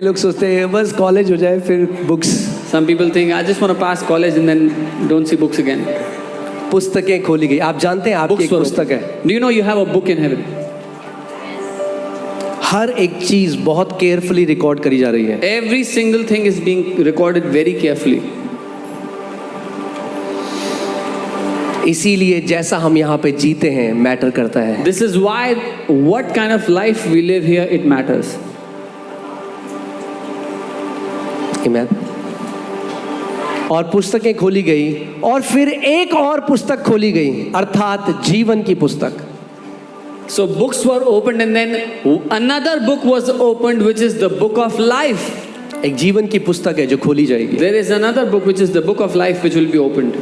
लोग सोचते हैं बस कॉलेज हो जाए फिर books. Some people think I just want to pass college and then don't see books again. पुस्तकें खोली गई। आप जानते हैं आपकी एक were पुस्तक है। opened. Do you know you have a book in heaven? हर एक चीज बहुत केयरफुली रिकॉर्ड करी जा रही है। Every single thing is being recorded very carefully. इसीलिए जैसा हम यहाँ पे जीते हैं मैटर करता है। This is why what kind of life we live here, it matters. Amen. और पुस्तकें खोली गई और फिर एक और पुस्तक खोली गई अर्थात जीवन की पुस्तक। So books were opened and then another book was opened, which is the book of life. एक जीवन की पुस्तक है जो खोली जाएगी। There is another book which is the book of life which will be opened.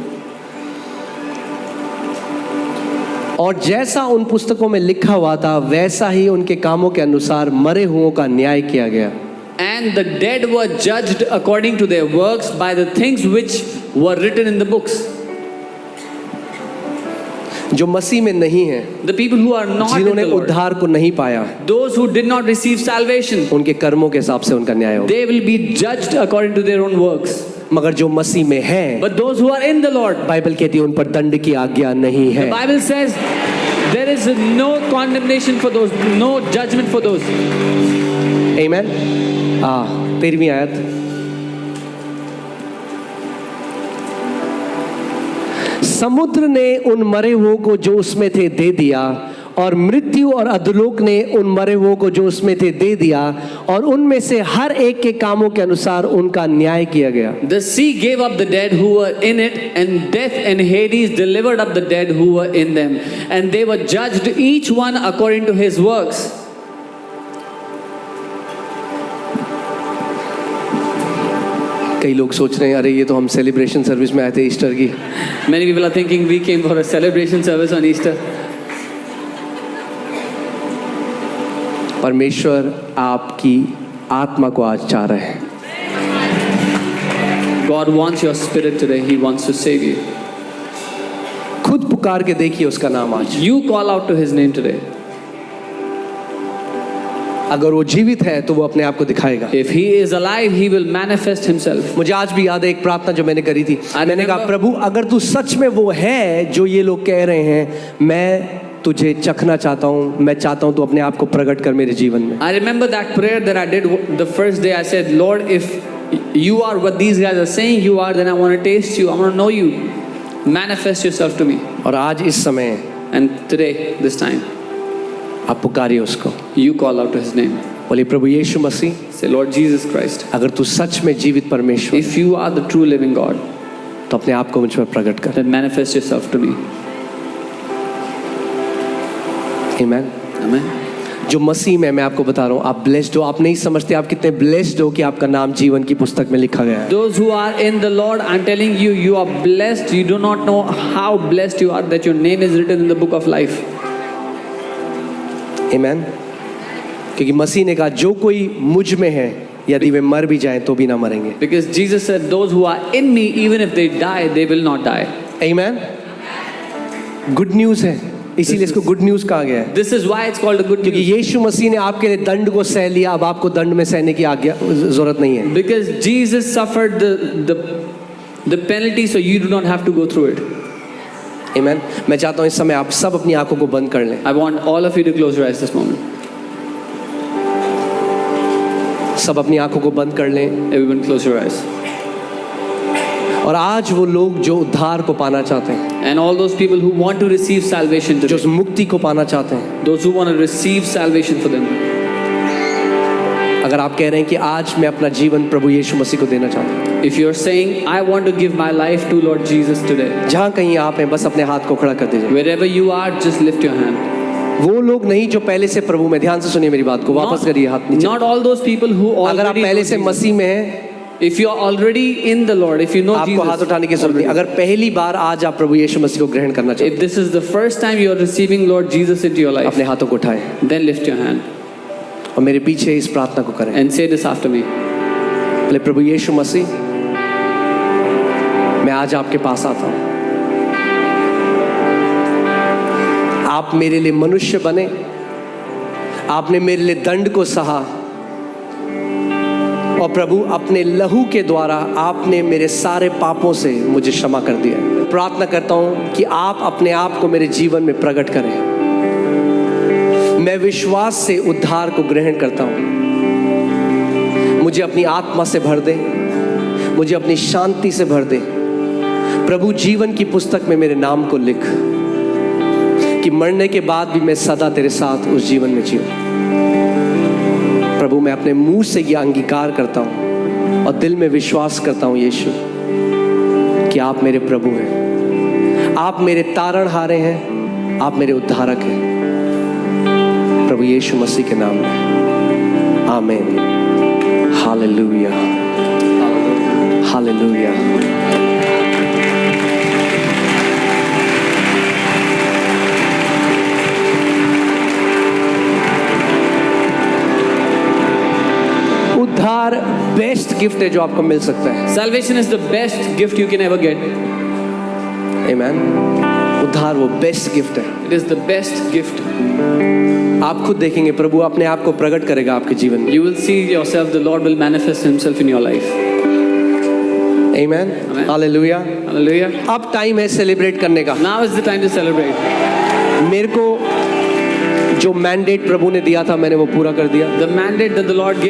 और जैसा उन पुस्तकों में लिखा हुआ था वैसा ही उनके कामों के अनुसार मरे हुओं का न्याय किया गया। And the dead were judged according to their works by the things which were written in the books. जो मसीह में नहीं है, The people who are not in जिन्होंने the Lord, उद्धार को नहीं पाया, those who did not receive salvation, उनके कर्मों के हिसाब से उनका न्याय होगा। they will be judged according to their own works. मगर जो मसीह में है, But those who are in the Lord, Bible कहती है उन पर दंड की आज्ञा नहीं है। the Bible says there is no condemnation for those, no judgment for those. आमीन। 13वीं आयत। समुद्र ने उन मरे हुओं को जो उसमें थे दे दिया और मृत्यु और अधोलोक ने उन मरे हुओं को जो उसमें थे दे दिया और उनमें से हर एक के कामों के अनुसार उनका न्याय किया गया। The sea gave up the dead who were in it, and death and Hades delivered up the dead who were in them, and they were judged each one according to his works. कई लोग सोच रहे हैं अरे ये तो हम celebration service में आए थे ईस्टर की। Many people are thinking we came for a celebration service on Easter. परमेश्वर आपकी आत्मा को आज चाह रहे हैं। God wants your spirit today. He wants to save you. खुद पुकार के देखिए उसका नाम आज। You call out to his name today. अगर वो जीवित है तो वो अपने आप को दिखाएगा। If he is alive, he will manifest himself. मुझे आज भी याद है एक प्रार्थना जो मैंने करी थी। मैंने कहा remember- प्रभु अगर तू सच में वो है जो ये लोग कह रहे हैं, मैं तुझे चखना चाहता हूँ, मैं चाहता हूँ तू अपने आप को प्रकट कर मेरे जीवन में। I remember that prayer that I did the first day. I said, Lord, if you are what these guys are saying you are, then I want to taste you. I want to know you. Manifest yourself to me. और आज इस समय And today, this time, आप पुकारिए उसको। you call out to his name. बोलिए प्रभु यीशु मसीह, Say, Lord Jesus Christ, अगर तू सच में जीवित परमेश्वर if you are the true living God, तो अपने आप को मुझ पर प्रकट कर। then manifest yourself to me. आमीन। Amen. जो मसीह में मैं आपको बता रहा हूँ आप ब्लेस्ड हो। आप नहीं समझते आप कितने ब्लेस्ड हो कि आपका नाम जीवन की पुस्तक में लिखा गया है। Those who are in the Lord, I'm telling you, you are blessed. You do not know how blessed you are that your name is written in the book of life. आमीन। क्योंकि मसीह ने कहा जो कोई मुझ में है यदि वे मर भी जाएं तो भी ना मरेंगे। Because Jesus said, those who are in me, even if they die, they will not die. आमीन। गुड न्यूज़ है, इसीलिए इसको गुड न्यूज़ कहा गया है। This is why it's called a good क्योंकि news. यीशु मसीह ने आपके लिए दंड को सह लिया, अब आपको दंड में सहने की आज्ञा जरूरत नहीं है। Because Jesus suffered the penalty, so you do not have to go through it. आमीन। मैं चाहता हूँ इस समय आप सब अपनी आंखों को बंद कर लें। I want all of you to close your eyes this moment. सब अपनी आंखों को बंद कर लें। Everyone close your eyes. और आज वो लोग जो उद्धार को पाना चाहते हैं, And all those people who want to receive salvation जो today, उस मुक्ति को पाना चाहते हैं, those who want to receive salvation for them, अगर आप कह रहे हैं कि आज मैं अपना जीवन प्रभु यीशु मसीह को देना चाहता हूँ, if you're saying, I want to give my life to Lord Jesus today, जहाँ कहीं आप हैं बस अपने हाथ को खड़ा कर दीजिए। wherever you are, just lift your hand. वो लोग नहीं जो पहले से प्रभु में, ध्यान से सुनिए मेरी बात को, वापस करिए हाथ नीचे। Not all those people who अगर आप already पहले know से Jesus. मसीह में हैं, If you are already in the Lord, if you know आपको हाथ Jesus, उठाने की जरूरत नहीं। अगर पहली बार आज आप प्रभु यीशु मसीह को ग्रहण करना चाहते if this is the first time you are receiving Lord Jesus into your हैं, life, अपने हाथों को उठाएं then lift your hand और मेरे पीछे इस प्रार्थना को करें। and say this after me. बोले प्रभु यीशु मसीह, मैं आज आपके पास आता हूँ। आप मेरे लिए मनुष्य बने, आपने मेरे लिए दंड को सहा, और प्रभु अपने लहू के द्वारा आपने मेरे सारे पापों से मुझे क्षमा कर दिया है। प्रार्थना करता हूँ कि आप अपने आप को मेरे जीवन में प्रकट करें। मैं विश्वास से उद्धार को ग्रहण करता हूँ। मुझे अपनी आत्मा से भर दे, मुझे अपनी शांति से भर दे। प्रभु जीवन की पुस्तक में मेरे नाम को लिख कि मरने के बाद भी मैं सदा तेरे साथ उस जीवन में जीऊं। प्रभु मैं अपने मुंह से यह अंगीकार करता हूं और दिल में विश्वास करता हूं यीशु कि आप मेरे प्रभु हैं, आप मेरे तारणहारे हैं, आप मेरे उद्धारक हैं। प्रभु यीशु मसीह के नाम में आमीन। Hallelujah, hallelujah. उद्धार बेस्ट गिफ्ट है जो आपको मिल सकता है। Salvation is the best gift you can ever get. आमीन। उद्धार वो बेस्ट गिफ्ट है। It is the best gift. आप खुद देखेंगे प्रभु अपने आप को प्रकट करेगा आपके जीवन में। You will see yourself, the Lord will manifest himself in your life. आमीन। Amen. हालेलुया। Hallelujah. अब टाइम है सेलिब्रेट करने का। Now is the time to celebrate. मेरे को जो मैंडेट प्रभु ने दिया था मैंने वो पूरा कर दिया। The mandate that the Lord gave